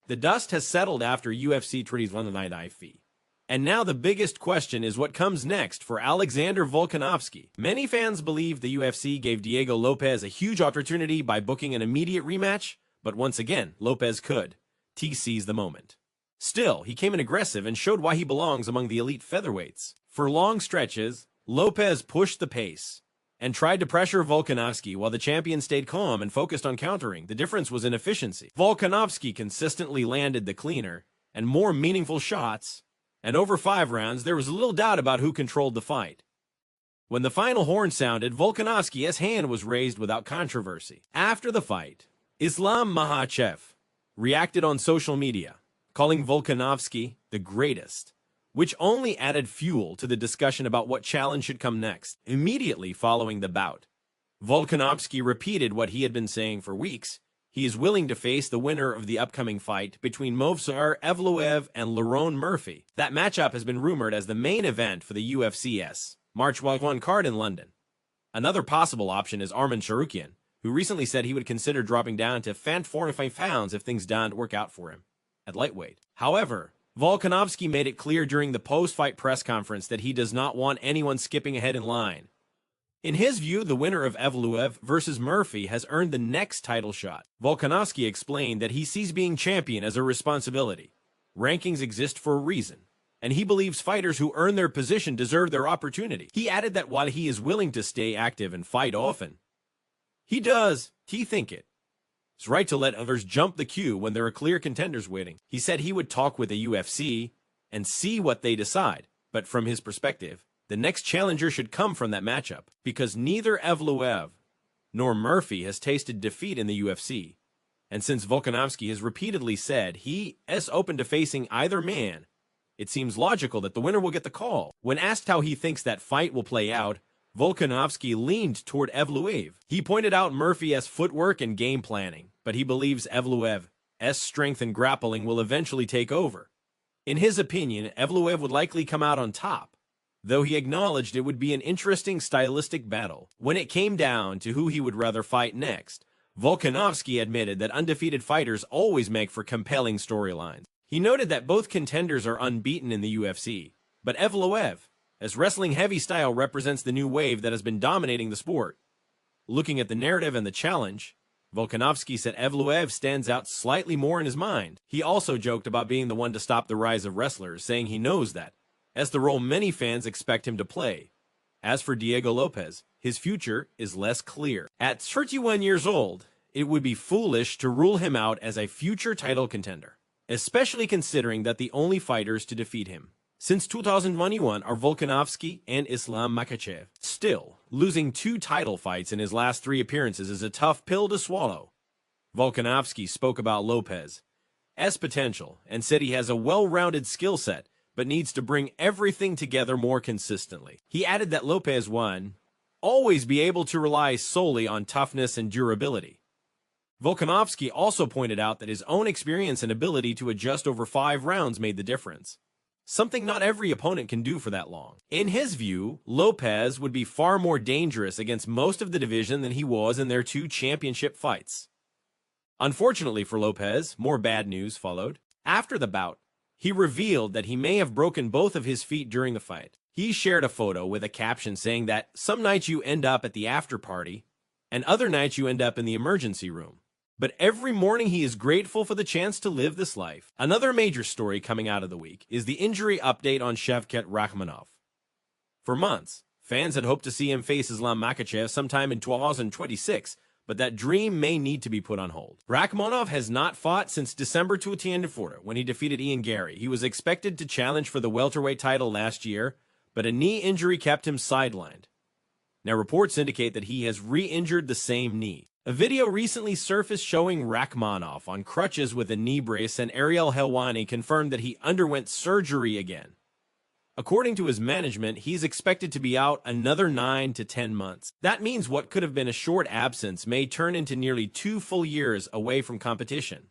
The dust has settled after UFC 31 fee. And now the biggest question is what comes next for Alexander Volkanovski. Many fans believe the UFC gave Diego Lopes a huge opportunity by booking an immediate rematch, but once again, Lopes could seize the moment. Still, he came in aggressive and showed why he belongs among the elite featherweights. For long stretches, Lopes pushed the pace and tried to pressure Volkanovski while the champion stayed calm and focused on countering. The difference was in efficiency. Volkanovski consistently landed the cleaner and more meaningful shots, and over 5 rounds, there was little doubt about who controlled the fight. When the final horn sounded, Volkanovski's hand was raised without controversy. After the fight, Islam Makhachev reacted on social media, calling Volkanovski the greatest, which only added fuel to the discussion about what challenge should come next. Immediately following the bout, Volkanovski repeated what he had been saying for weeks. He is willing to face the winner of the upcoming fight between Movsar Evloev and Lerone Murphy. That matchup has been rumored as the main event for the UFC's March 1 card in London. Another possible option is Arman Tsarukyan, who recently said he would consider dropping down to 45 pounds if things don't work out for him at lightweight. However, Volkanovski made it clear during the post-fight press conference that he does not want anyone skipping ahead in line. In his view, the winner of Evloev versus Murphy has earned the next title shot. Volkanovski explained that he sees being champion as a responsibility. Rankings exist for a reason, and he believes fighters who earn their position deserve their opportunity. He added that while he is willing to stay active and fight often, he think it's right to let others jump the queue when there are clear contenders waiting. He said he would talk with the UFC and see what they decide, but from his perspective, the next challenger should come from that matchup, because neither Evloev nor Murphy has tasted defeat in the UFC, and since Volkanovski has repeatedly said he is open to facing either man, it seems logical that the winner will get the call. When asked how he thinks that fight will play out, Volkanovski leaned toward Evloev. He pointed out Murphy's footwork and game planning, but he believes Evloev's strength and grappling will eventually take over. In his opinion, Evloev would likely come out on top, though he acknowledged it would be an interesting stylistic battle. When it came down to who he would rather fight next, Volkanovski admitted that undefeated fighters always make for compelling storylines. He noted that both contenders are unbeaten in the UFC, but Evloev, as wrestling heavy style, represents the new wave that has been dominating the sport. Looking at the narrative and the challenge, Volkanovski said Evloev stands out slightly more in his mind. He also joked about being the one to stop the rise of wrestlers, saying he knows that, as the role many fans expect him to play. As for Diego Lopes, his future is less clear. At 31 years old, it would be foolish to rule him out as a future title contender, especially considering that the only fighters to defeat him since 2021 are Volkanovski and Islam Makhachev. Still, losing 2 title fights in his last 3 appearances is a tough pill to swallow. Volkanovski spoke about Lopes' potential and said he has a well-rounded skill set, but needs to bring everything together more consistently. He added that Lopes would always be able to rely solely on toughness and durability. Volkanovski also pointed out that his own experience and ability to adjust over 5 rounds made the difference, something not every opponent can do for that long. In his view, Lopes would be far more dangerous against most of the division than he was in their 2 championship fights. Unfortunately for Lopes, more bad news followed. After the bout, he revealed that he may have broken both of his feet during the fight. He shared a photo with a caption saying that some nights you end up at the after party, and other nights you end up in the emergency room. But every morning he is grateful for the chance to live this life. Another major story coming out of the week is the injury update on Shavkat Rakhmonov. For months, fans had hoped to see him face Islam Makhachev sometime in 2026, but that dream may need to be put on hold. Rakhmonov has not fought since December 2024, when he defeated Ian Gary. He was expected to challenge for the welterweight title last year, but a knee injury kept him sidelined. Now reports indicate that he has re-injured the same knee. A video recently surfaced showing Rakhmonov on crutches with a knee brace, and Ariel Helwani confirmed that he underwent surgery again. According to his management, he's expected to be out another 9 to 10 months. That means what could have been a short absence may turn into nearly 2 full years away from competition.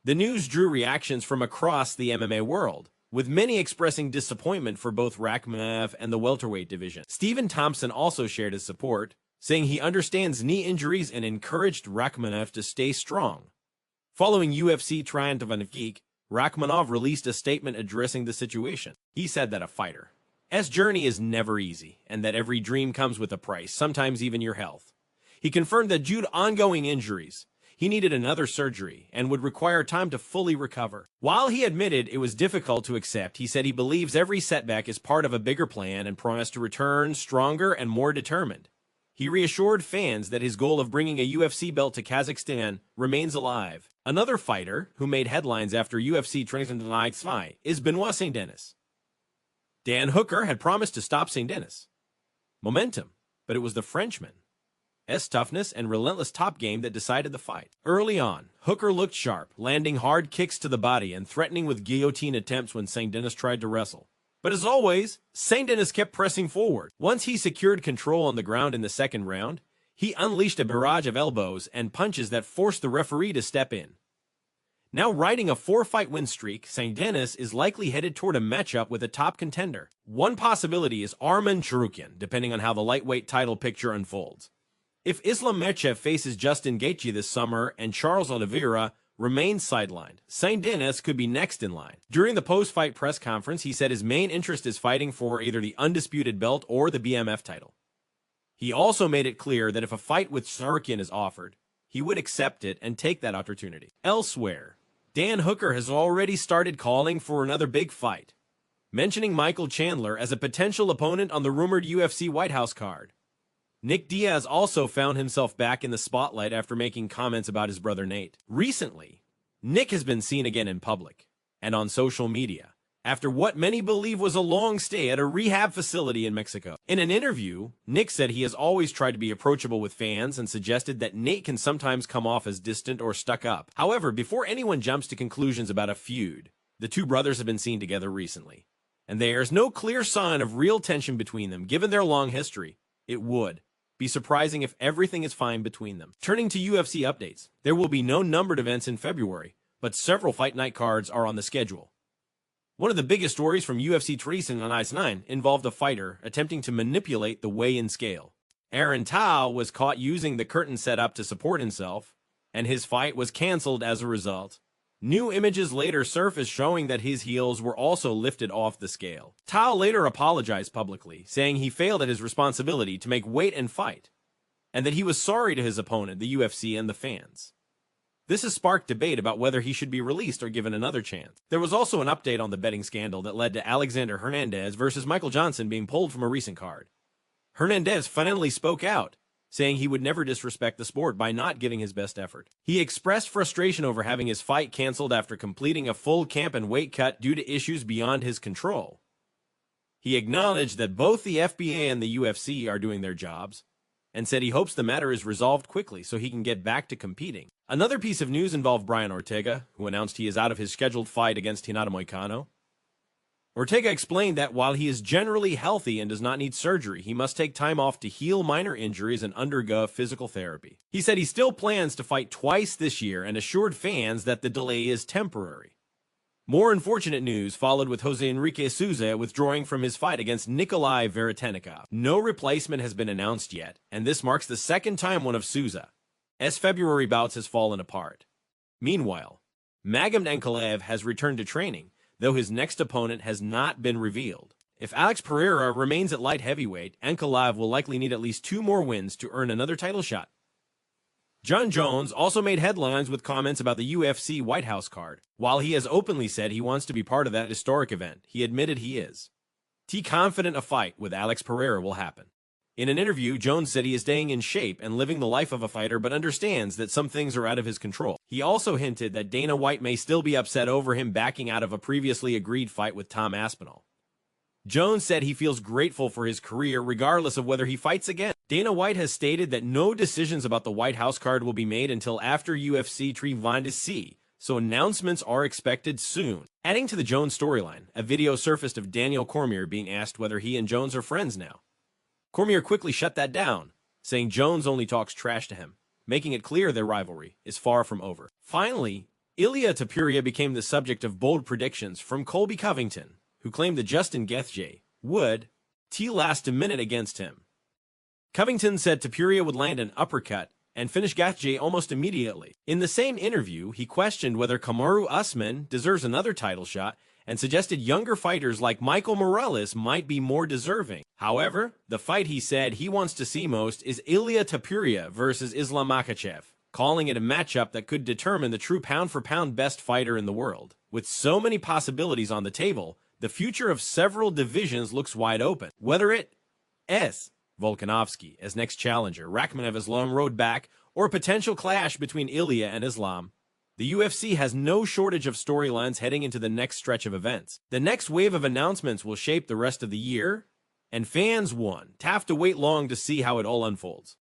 The news drew reactions from across the MMA world, with many expressing disappointment for both Rakhmonov and the welterweight division. Stephen Thompson also shared his support, saying he understands knee injuries and encouraged Rakhmonov to stay strong. Following UFC triumph of Shavkat, Rakhmonov released a statement addressing the situation. He said that a fighter's journey is never easy, and that every dream comes with a price, sometimes even your health. He confirmed that due to ongoing injuries, he needed another surgery and would require time to fully recover. While he admitted it was difficult to accept, he said he believes every setback is part of a bigger plan and promised to return stronger and more determined. He reassured fans that his goal of bringing a UFC belt to Kazakhstan remains alive. Another fighter who made headlines after UFC training fight is Benoit Saint-Denis. Dan Hooker had promised to stop Saint-Denis' momentum, but it was the Frenchman's toughness and relentless top game that decided the fight. Early on, Hooker looked sharp, landing hard kicks to the body and threatening with guillotine attempts when Saint-Denis tried to wrestle. But as always, Saint-Denis kept pressing forward. Once he secured control on the ground in the second round, he unleashed a barrage of elbows and punches that forced the referee to step in. Now riding a 4-fight win streak, Saint-Denis is likely headed toward a matchup with a top contender. One possibility is Arman Tsarukyan, depending on how the lightweight title picture unfolds. If Islam Makhachev faces Justin Gaethje this summer and Charles Oliveira remains sidelined, Saint-Denis could be next in line. During the post-fight press conference, he said his main interest is fighting for either the undisputed belt or the BMF title. He also made it clear that if a fight with Tsarukyan is offered, he would accept it and take that opportunity. Elsewhere, Dan Hooker has already started calling for another big fight, mentioning Michael Chandler as a potential opponent on the rumored UFC White House card. Nick Diaz also found himself back in the spotlight after making comments about his brother Nate. Recently, Nick has been seen again in public and on social media after what many believe was a long stay at a rehab facility in Mexico. In an interview, Nick said he has always tried to be approachable with fans and suggested that Nate can sometimes come off as distant or stuck up. However, before anyone jumps to conclusions about a feud, the two brothers have been seen together recently, and there is no clear sign of real tension between them. Given their long history, it would be surprising if everything is fine between them. Turning to UFC updates, there will be no numbered events in February, but several fight night cards are on the schedule. One of the biggest stories from UFC 3 on Ice 9 involved a fighter attempting to manipulate the weigh-in scale. Aaron Tao was caught using the curtain setup to support himself, and his fight was canceled as a result. New images later surfaced showing that his heels were also lifted off the scale. Tao later apologized publicly, saying he failed at his responsibility to make weight and fight, and that he was sorry to his opponent, the UFC, and the fans. This has sparked debate about whether he should be released or given another chance. There was also an update on the betting scandal that led to Alexander Hernandez versus Michael Johnson being pulled from a recent card. Hernandez finally spoke out, saying he would never disrespect the sport by not giving his best effort. He expressed frustration over having his fight canceled after completing a full camp and weight cut due to issues beyond his control. He acknowledged that both the FBA and the UFC are doing their jobs, and said he hopes the matter is resolved quickly so he can get back to competing. Another piece of news involved Brian Ortega, who announced he is out of his scheduled fight against Renato Moicano. Ortega explained that while he is generally healthy and does not need surgery, he must take time off to heal minor injuries and undergo physical therapy. He said he still plans to fight twice this year and assured fans that the delay is temporary. More unfortunate news followed with Jose Enrique Souza withdrawing from his fight against Nikolai Veretennikov. No replacement has been announced yet, and this marks the second time one of Souza's February bouts has fallen apart. Meanwhile, Magomed Ankalaev has returned to training, though his next opponent has not been revealed. If Alex Pereira remains at light heavyweight, Ankalaev will likely need at least 2 more wins to earn another title shot. Jon Jones also made headlines with comments about the UFC White House card. While he has openly said he wants to be part of that historic event, he admitted he is confident a fight with Alex Pereira will happen. In an interview, Jones said he is staying in shape and living the life of a fighter, but understands that some things are out of his control. He also hinted that Dana White may still be upset over him backing out of a previously agreed fight with Tom Aspinall. Jones said he feels grateful for his career regardless of whether he fights again. Dana White has stated that no decisions about the White House card will be made until after UFC 3, so announcements are expected soon. Adding to the Jones storyline, a video surfaced of Daniel Cormier being asked whether he and Jones are friends now. Cormier quickly shut that down, saying Jones only talks trash to him, making it clear their rivalry is far from over. Finally, Ilia Topuria became the subject of bold predictions from Colby Covington, who claimed that Justin Gaethje would last a minute against him. Covington said Topuria would land an uppercut and finished Gaethje almost immediately. In the same interview, he questioned whether Kamaru Usman deserves another title shot and suggested younger fighters like Michael Morales might be more deserving. However, the fight he said he wants to see most is Ilia Topuria versus Islam Makhachev, calling it a matchup that could determine the true pound-for-pound best fighter in the world. With so many possibilities on the table, the future of several divisions looks wide open. Whether it is Volkanovski as next challenger, Rakhmonov as long road back, or a potential clash between Ilia and Islam, the UFC has no shortage of storylines heading into the next stretch of events. The next wave of announcements will shape the rest of the year, and fans won't have to wait long to see how it all unfolds.